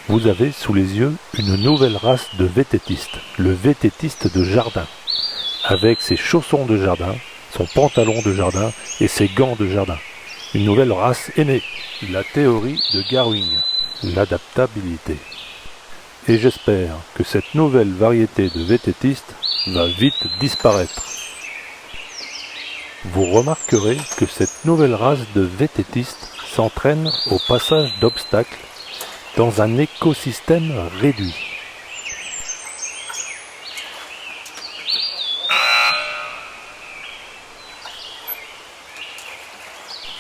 Vous avez sous les yeux une nouvelle race de vététistes, le vététiste de jardin, avec ses chaussons de jardin, son pantalon de jardin et ses gants de jardin. Une nouvelle race est née, la théorie de Darwin, l'adaptabilité. Et j'espère que cette nouvelle variété de vététistes va vite disparaître. Vous remarquerez que cette nouvelle race de vététistes s'entraîne au passage d'obstacles dans un écosystème réduit.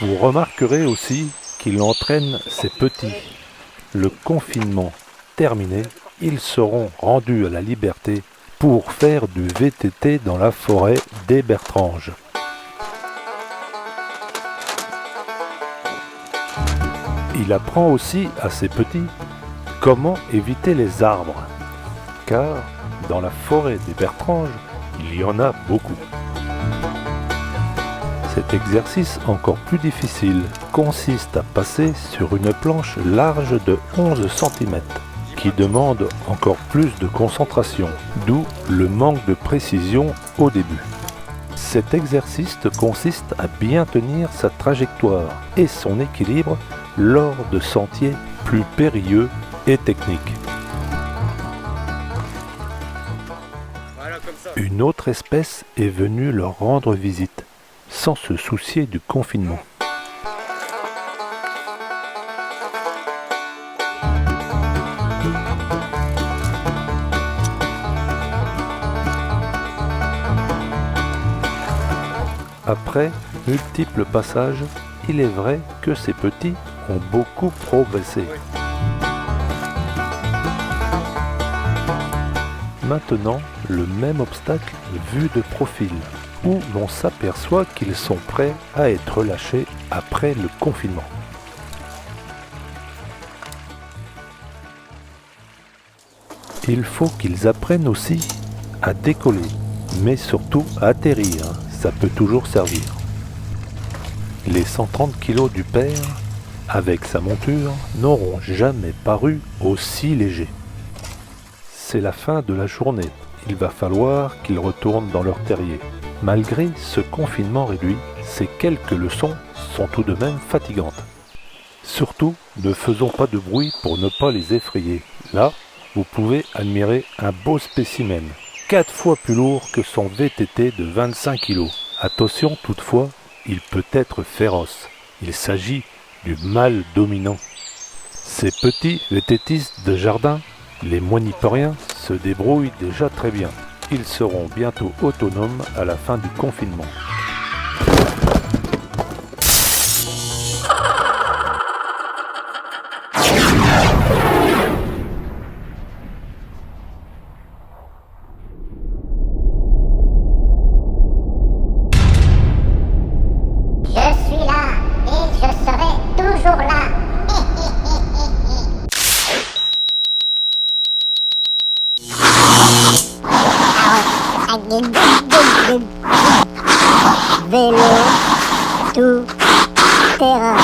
Vous remarquerez aussi qu'il entraîne ses petits. Le confinement terminé, ils seront rendus à la liberté pour faire du VTT dans la forêt des Bertranges. Il apprend aussi à ses petits comment éviter les arbres, car dans la forêt des Bertranges, il y en a beaucoup. Cet exercice encore plus difficile consiste à passer sur une planche large de 11 cm, qui demande encore plus de concentration, d'où le manque de précision au début. Cet exercice consiste à bien tenir sa trajectoire et son équilibre lors de sentiers plus périlleux et techniques. Une autre espèce est venue leur rendre visite, sans se soucier du confinement. Après multiples passages, il est vrai que ces petits ont beaucoup progressé. Maintenant, le même obstacle vu de profil, où l'on s'aperçoit qu'ils sont prêts à être relâchés après le confinement. Il faut qu'ils apprennent aussi à décoller, mais surtout à atterrir, ça peut toujours servir. Les 130 kg du père, avec sa monture, n'auront jamais paru aussi légers. C'est la fin de la journée, il va falloir qu'ils retournent dans leur terrier. Malgré ce confinement réduit, ces quelques leçons sont tout de même fatigantes. Surtout, ne faisons pas de bruit pour ne pas les effrayer. Là, vous pouvez admirer un beau spécimen, 4 fois plus lourd que son VTT de 25 kg. Attention toutefois, il peut être féroce. Il s'agit du mâle dominant. Ces petits vététistes de jardin, les moiniporiens, se débrouillent déjà très bien. Ils seront bientôt autonomes à la fin du confinement. Vélo tout terrain.